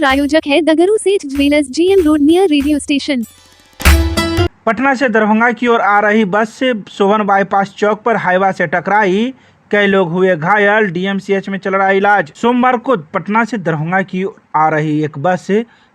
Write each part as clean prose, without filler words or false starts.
प्रायोजक है द गुरु सेठ jewellers, GM road near radio station. Patna से दरभंगा की ओर आ रही बस से सोवन बाईपास चौक पर हाईवा से टकराई, कई लोग हुए घायल, DMCH में चल रहा इलाज। सोमवार को पटना से दरभंगा की ओर आ रही एक बस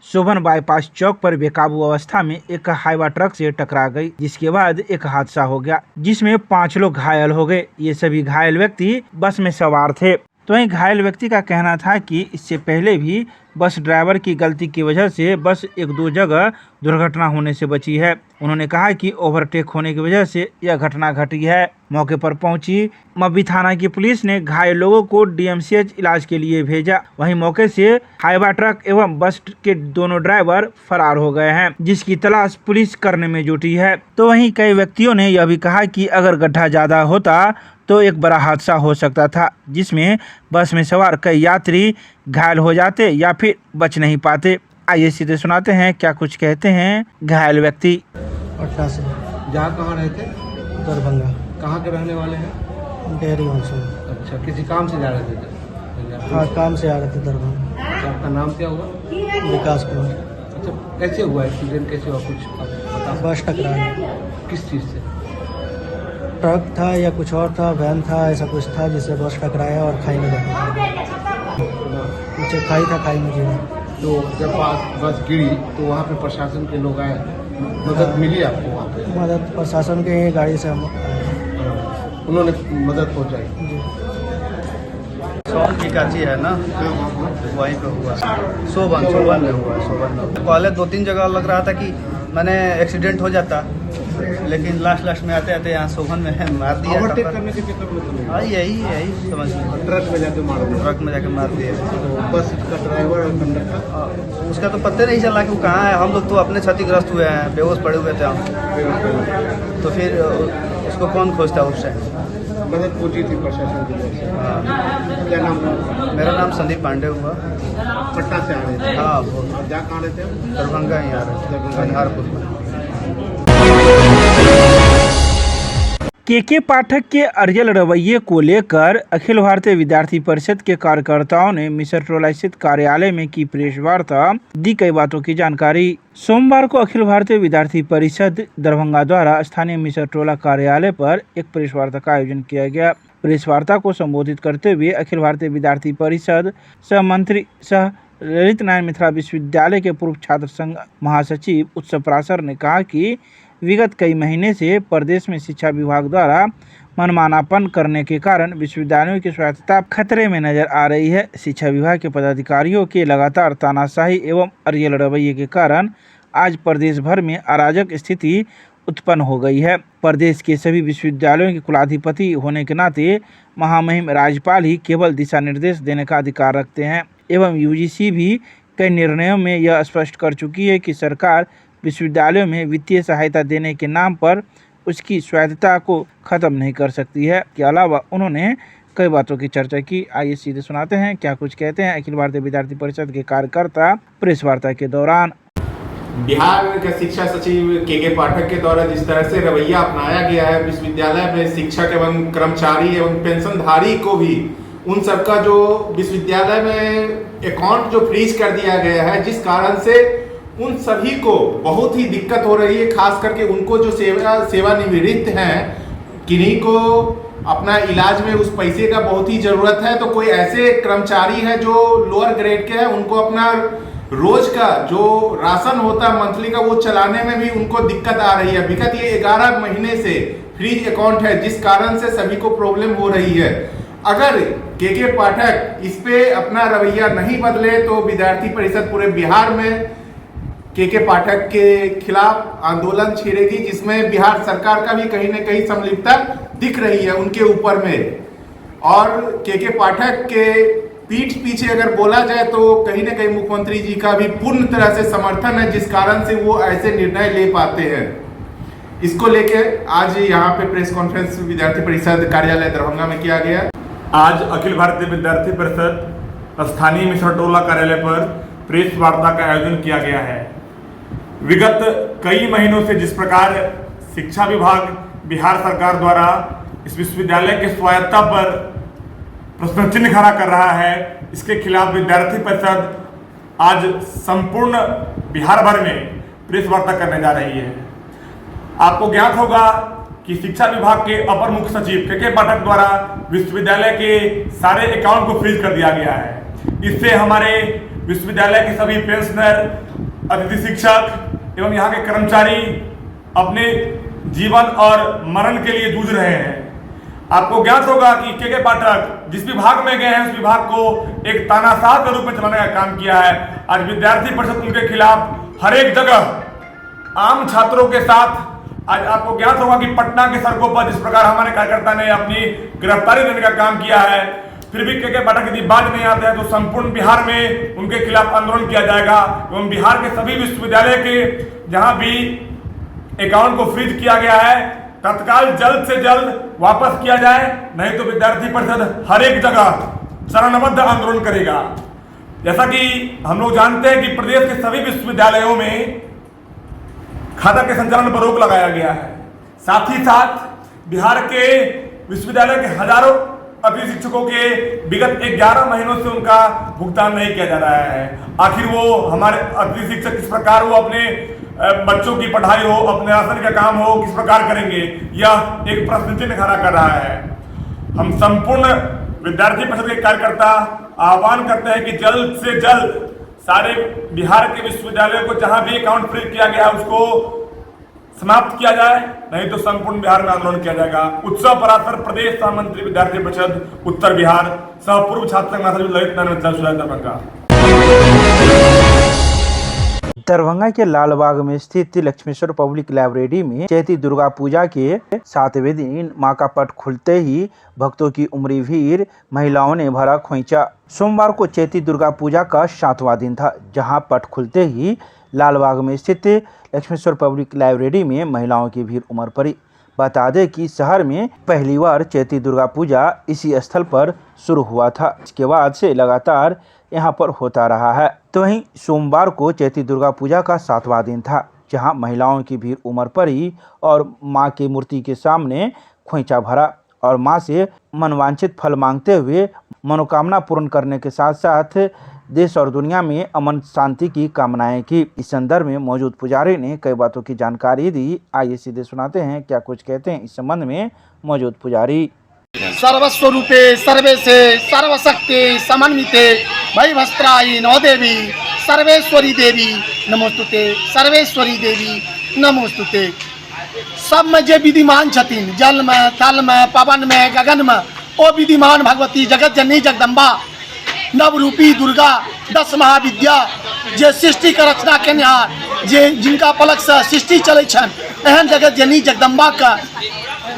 सोवन बाईपास चौक पर बेकाबू अवस्था में एक हाईवा ट्रक से टकरा गई, जिसके बाद एक हादसा हो गया जिसमें 5 लोग घायल हो गए। ये सभी घायल व्यक्ति बस में सवार थे। तो वहीं घायल व्यक्ति का कहना था कि इससे पहले भी बस ड्राइवर की गलती की वजह से बस 1-2 जगह दुर्घटना होने से बची है। उन्होंने कहा कि ओवरटेक होने की वजह से यह घटना घटी है। मौके पर पहुंची मब्बी थाना की पुलिस ने घायल लोगों को DMCH इलाज के लिए भेजा। वहीं मौके से हाईवा ट्रक एवं बस के दोनों ड्राइवर फरार हो गए हैं, जिसकी तलाश पुलिस करने में जुटी है। तो वहीं कई व्यक्तियों ने यह भी कहा कि अगर गड्ढा ज्यादा होता तो एक बड़ा हादसा हो सकता था, जिसमें बस में सवार कई यात्री घायल हो जाते या फिर बच नहीं पाते। आइए सीधे सुनाते हैं क्या कुछ कहते हैं घायल व्यक्ति। पटना से जहाँ कहाँ रहते? दरभंगा। कहाँ के रहने वाले हैं? डेयरी से। अच्छा, किसी काम से जा रहे थे? हाँ, काम से आ रहे थे दरभंगा। अच्छा, आपका नाम क्या हुआ? विकास कुमार। अच्छा, कैसे हुआ एक्सीडेंट, कैसे हुआ कुछ आप बता? बस टकराया। किस चीज़ से? ट्रक था या कुछ और था, वैन था, ऐसा कुछ था जिससे बस टकराया और खाई में गया। नीचे खाई था, खाई में गिरा। तो जब बस गिरी तो वहाँ पे प्रशासन के लोग आए, मदद मिली आपको वहाँ पे? मदद प्रशासन के ही गाड़ी से हम उन्होंने मदद पहुँचाई। जी। सोन की काची है ना, वहीं पे हुआ। सोबन में हुआ। सोबन में पहले 2-3 जगह लग रहा था कि मैंने एक्सीडेंट हो जाता, लेकिन लास्ट में आते आते यहाँ सोबन में मार दिया। ओवरटेक करने के चक्कर में? हाँ, यही समझ लीजिए। ट्रक में जाके मार दिया? ट्रक में जाके मार दिया। तो बस का ड्राइवर और कंडक्टर उसका तो पता नहीं चला कि वो कहाँ है। हम लोग तो अपने क्षतिग्रस्त हुए हैं, बेहोश पड़े हुए थे हम। तो फिर उसको कौन खोजता उस टाइम? मदद पहुँची थी प्रशासन की तरफ से? हाँ। क्या नाम था? मेरा नाम संदीप पांडे हुआ। पटना से आ रहे थे? हाँ, जहाँ कहाँ रहते हैं? दरभंगा ही आ रहे थे, झंझारपुर में। के पाठक के अड़ियल रवैये को लेकर अखिल भारतीय विद्यार्थी परिषद के कार्यकर्ताओं ने मिसर टोला स्थित कार्यालय में की प्रेस वार्ता, दी कई बातों की जानकारी। सोमवार को अखिल भारतीय विद्यार्थी परिषद दरभंगा द्वारा स्थानीय मिसर टोला कार्यालय पर एक प्रेस वार्ता का आयोजन किया गया। प्रेस वार्ता को संबोधित करते हुए अखिल भारतीय विद्यार्थी परिषद सह मंत्री सह ललित नारायण मिथिला विश्वविद्यालय के पूर्व छात्र संघ महासचिव उत्सव पराशर ने कहा कि विगत कई महीने से प्रदेश में शिक्षा विभाग द्वारा मनमानापन करने के कारण विश्वविद्यालयों की स्वायत्तता खतरे में नजर आ रही है। शिक्षा विभाग के पदाधिकारियों के लगातार तानाशाही एवं अड़ियल रवैये के कारण आज प्रदेश भर में अराजक स्थिति उत्पन्न हो गई है। प्रदेश के सभी विश्वविद्यालयों के कुलाधिपति होने के नाते महामहिम राज्यपाल ही केवल दिशा निर्देश देने का अधिकार रखते हैं एवं UGC भी कई निर्णयों में यह स्पष्ट कर चुकी है कि सरकार विश्वविद्यालयों में वित्तीय सहायता देने के नाम पर उसकी स्वायत्तता को खत्म नहीं कर सकती है। के अलावा उन्होंने कई बातों की चर्चा की। आइए सीधे सुनाते हैं क्या कुछ कहते हैं अखिल भारतीय विद्यार्थी परिषद के कार्यकर्ता प्रेस वार्ता के दौरान। बिहार के शिक्षा सचिव के पाठक के द्वारा जिस तरह से रवैया अपनाया गया है, विश्वविद्यालय में शिक्षक एवं कर्मचारी एवं पेंशनधारी को भी उन सबका जो विश्वविद्यालय में अकाउंट जो फ्रीज कर दिया गया है, जिस कारण से उन सभी को बहुत ही दिक्कत हो रही है। खास करके उनको जो सेवानिवृत्त हैं, किन्हीं को अपना इलाज में उस पैसे का बहुत ही ज़रूरत है। तो कोई ऐसे कर्मचारी है जो लोअर ग्रेड के हैं, उनको अपना रोज का जो राशन होता है मंथली का, वो चलाने में भी उनको दिक्कत आ रही है। विगत ये 11 महीने से फ्रीज अकाउंट है, जिस कारण से सभी को प्रॉब्लम हो रही है। अगर के पाठक इस पे अपना रवैया नहीं बदले तो विद्यार्थी परिषद पूरे बिहार में के पाठक के खिलाफ आंदोलन छेड़ेगी, जिसमें बिहार सरकार का भी कहीं न कहीं संलिप्तता दिख रही है उनके ऊपर में। और के पाठक के पीठ पीछे अगर बोला जाए तो कहीं न कहीं मुख्यमंत्री जी का भी पूर्ण तरह से समर्थन है, जिस कारण से वो ऐसे निर्णय ले पाते हैं। इसको लेके आज यहाँ पे प्रेस कॉन्फ्रेंस विद्यार्थी परिषद कार्यालय दरभंगा में किया गया। आज अखिल भारतीय विद्यार्थी परिषद स्थानीय मिसर टोला कार्यालय पर प्रेस वार्ता का आयोजन किया गया है। विगत कई महीनों से जिस प्रकार शिक्षा विभाग बिहार सरकार द्वारा इस विश्वविद्यालय की स्वायत्तता पर प्रश्न चिन्ह खड़ा कर रहा है, इसके खिलाफ विद्यार्थी परिषद आज संपूर्ण बिहार भर में प्रेस वार्ता करने जा रही है। आपको ज्ञात होगा कि शिक्षा विभाग के अपर मुख्य सचिव के पाठक द्वारा विश्वविद्यालय के सारे अकाउंट को फ्रीज कर दिया गया है। इससे हमारे विश्वविद्यालय के सभी पेंशनर, अतिथि शिक्षक एवं यहाँ के कर्मचारी अपने जीवन और मरण के लिए जूझ रहे हैं। आपको ज्ञात होगा कि के पाठक जिस विभाग में गए हैं उस विभाग को एक तानाशाह के रूप में चलाने का काम किया है। आज विद्यार्थी परिषद उनके खिलाफ हर एक जगह आम छात्रों के साथ, आज आपको ज्ञात होगा कि पटना के सड़कों पर जिस प्रकार हमारे कार्यकर्ता ने अपनी गिरफ्तारी देने का काम किया है, फिर भी के पाठक यदि बाज नहीं आते हैं तो संपूर्ण बिहार में उनके खिलाफ आंदोलन किया जाएगा एवं बिहार के सभी विश्वविद्यालय के जहां भी अकाउंट को फ्रीज किया गया है तत्काल जल्द से जल्द वापस किया जाए, नहीं तो विद्यार्थी परिषद हर एक जगह चरणबद्ध आंदोलन करेगा। जैसा कि हम लोग जानते हैं कि प्रदेश के सभी विश्वविद्यालयों में खाता के संचालन पर रोक लगाया गया है। साथ ही साथ बिहार के विश्वविद्यालय के हजारों अतिथि शिक्षकों के विगत 11 महीनों से उनका भुगतान नहीं किया जा रहा है। आखिर वो हमारे अतिथि शिक्षक किस प्रकार वो अपने बच्चों की पढ़ाई हो, अपने राशन का काम हो, किस प्रकार करेंगे, यह एक प्रश्न चिन्ह खड़ा कर रहा है। हम संपूर्ण विद्यार्थी परिषद के कार्यकर्ता आह्वान करते हैं कि जल्द से जल्द सारे बिहार के विश्वविद्यालयों को जहां भी अकाउंट फ्रीज किया गया उसको समाप्त किया जाए, नहीं तो संपूर्ण बिहार में आंदोलन किया जाएगा। उत्सव पराशर प्रदेश महामंत्री विद्यार्थी परिषद उत्तर बिहार सह पूर्व छात्र संघ ललित नारायण दरभंगा। दरभंगा के लालबाग में स्थित लक्ष्मेश्वर पब्लिक लाइब्रेरी में चैती दुर्गा पूजा के 7वें दिन मां का पट खुलते ही भक्तों की उमड़ी भीड़, महिलाओं ने भरा खोइचा। सोमवार को चैती दुर्गा पूजा का 7वां दिन था, जहां पट खुलते ही लालबाग में स्थित लक्ष्मेश्वर पब्लिक लाइब्रेरी में महिलाओं की भीड़ उमड़ पड़ी। बता दें कि शहर में पहली बार चैती दुर्गा पूजा इसी स्थल पर शुरू हुआ था। इसके बाद से लगातार यहाँ पर होता रहा है। तो वहीं सोमवार को चैती दुर्गा पूजा का 7वां दिन था, जहाँ महिलाओं की भीड़ उमड़ पड़ी और माँ की मूर्ति के सामने खोइचा भरा और माँ से मनवांछित फल मांगते हुए मनोकामना पूर्ण करने के साथ साथ देश और दुनिया में अमन शांति की कामनाएं की। इस संदर्भ में मौजूद पुजारी ने कई बातों की जानकारी दी। आइए सीधे सुनाते हैं क्या कुछ कहते हैं इस संबंध में मौजूद पुजारी। सर्वस्वरूपे सर्वेशे सर्वशक्ति समन्विते भयभस्त्रायि नौ देवी सर्वेश्वरी देवी नमोस्तुते, सर्वेश्वरी देवी नमोस्तुते। सब में जे विधिमान छथिन, जल में, थल में, पवन में, गगन में, ओ विधिमान भगवती जगत जननी जगदम्बा नवरूपी दुर्गा 10 महाविद्या जे सृष्टि के रचना केनिहार, जे जिनका पलक से सृष्टि चलै छन, एहन जगत जननी जगदम्बा का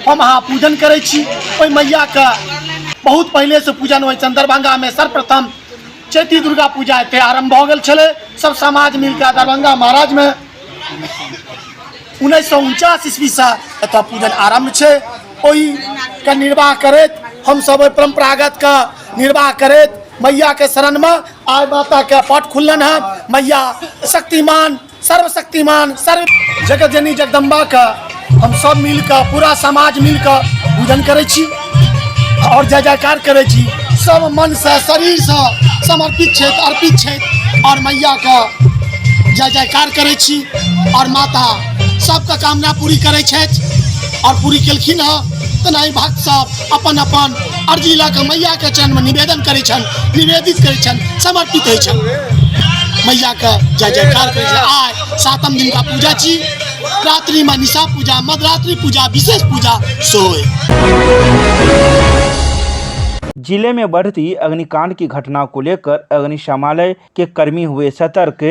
हम अहाँ पूजन करै छी। ओहि मैया का बहुत पहले से पूजन होइ छन। दरभंगा में सर्वप्रथम चैती दुर्गा पूजा एते आरंभ भ गेल छलै। सब समाज मिलकर दरभंगा महाराज में 1949 ईस्वी से एतऽ पूजन आरंभ छै। ओहि के निर्वाह करैत हम सब परंपरागत का निर्वाह करैत मैया के शरण में आज माता के पट खुलन है। मैया शक्तिमान, सर्वशक्तिमान, सर्व जगत जननी जगदम्बा का हम सब मिलकर, पूरा समाज मिलकर पूजन करै छी और जय जयकार करै छी। सब मन से, शरीर से समर्पित छै, अर्पित छै और मैया का जय जयकार करै छी और माता सबका कामना पूरी करै छथि और पूरी केलखिन है। तेनाही भक्त सब अपन अपन अर्जी ला के मैया के चरण में निवेदन करै छन, निवेदित करै छन, समर्पित होइ छन। मैया का जय जयकार करै छै। आज 7म दिन का पूजा छी। रात्रि में निशा पूजा, मध्यरात्रि पूजा, विशेष पूजा सोए। जिले में बढ़ती अग्निकांड की घटना को लेकर अग्निशमन के कर्मी हुए सतर्क।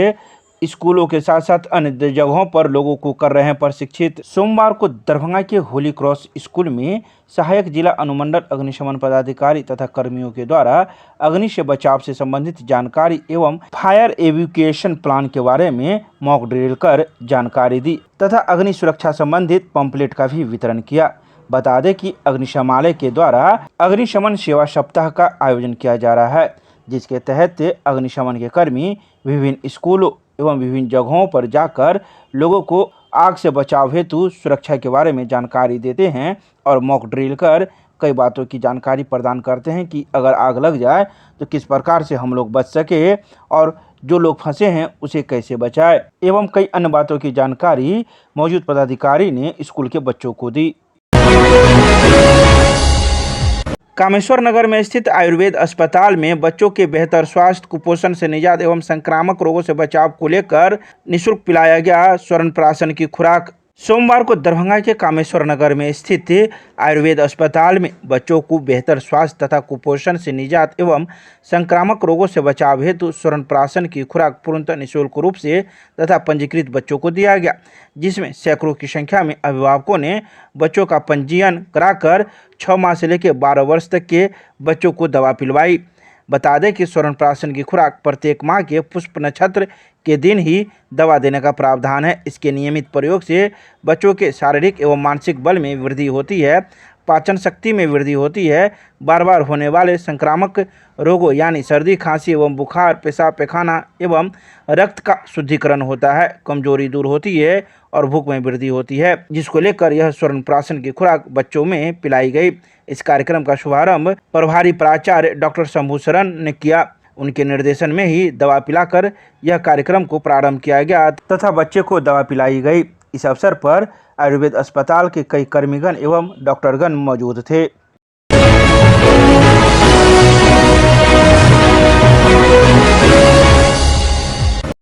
स्कूलों के साथ साथ अन्य जगहों पर लोगों को कर रहे हैं प्रशिक्षित। सोमवार को दरभंगा के होली क्रॉस स्कूल में सहायक जिला अनुमंडल अग्निशमन पदाधिकारी तथा कर्मियों के द्वारा अग्नि से बचाव से संबंधित जानकारी एवं फायर एविक्यूएशन प्लान के बारे में मॉक ड्रिल कर जानकारी दी तथा अग्नि सुरक्षा संबंधित पंपलेट का भी वितरण किया। बता दें कि अग्निशमन के द्वारा अग्निशमन सेवा सप्ताह का आयोजन किया जा रहा है, जिसके तहत अग्निशमन के कर्मी विभिन्न स्कूलों एवं विभिन्न जगहों पर जाकर लोगों को आग से बचाव हेतु सुरक्षा के बारे में जानकारी देते हैं और मॉक ड्रिल कर कई बातों की जानकारी प्रदान करते हैं कि अगर आग लग जाए तो किस प्रकार से हम लोग बच सके और जो लोग फंसे हैं उसे कैसे बचाए एवं कई अन्य बातों की जानकारी मौजूद पदाधिकारी ने स्कूल के बच्चों को दी। कामेश्वर नगर में स्थित आयुर्वेद अस्पताल में बच्चों के बेहतर स्वास्थ्य, कुपोषण से निजात एवं संक्रामक रोगों से बचाव को लेकर निःशुल्क पिलाया गया स्वर्णप्राशन की खुराक। सोमवार को दरभंगा के कामेश्वर नगर में स्थित आयुर्वेद अस्पताल में बच्चों को बेहतर स्वास्थ्य तथा कुपोषण से निजात एवं संक्रामक रोगों से बचाव हेतु स्वर्णप्राशन की खुराक पूर्णतः निःशुल्क रूप से तथा पंजीकृत बच्चों को दिया गया, जिसमें सैकड़ों की संख्या में अभिभावकों ने बच्चों का पंजीयन कराकर 6 माह से लेकर 12 वर्ष तक के बच्चों को दवा पिलवाई। बता दें कि स्वर्णप्राशन की खुराक प्रत्येक माह के पुष्प नक्षत्र के दिन ही दवा देने का प्रावधान है। इसके नियमित प्रयोग से बच्चों के शारीरिक एवं मानसिक बल में वृद्धि होती है, पाचन शक्ति में वृद्धि होती है, बार बार होने वाले संक्रामक रोगों यानी सर्दी, खांसी एवं बुखार, पेशाब पैखाना एवं रक्त का शुद्धिकरण होता है, कमजोरी दूर होती है और भूख में वृद्धि होती है, जिसको लेकर यह स्वर्णप्राशन की खुराक बच्चों में पिलाई गई। इस कार्यक्रम का शुभारंभ प्रभारी प्राचार्य डॉक्टर शंभू शरण ने किया। उनके निर्देशन में ही दवा पिलाकर यह कार्यक्रम को प्रारंभ किया गया तथा बच्चे को दवा पिलाई गई। इस अवसर पर आयुर्वेद अस्पताल के कई कर्मीगण एवं डॉक्टरगण मौजूद थे।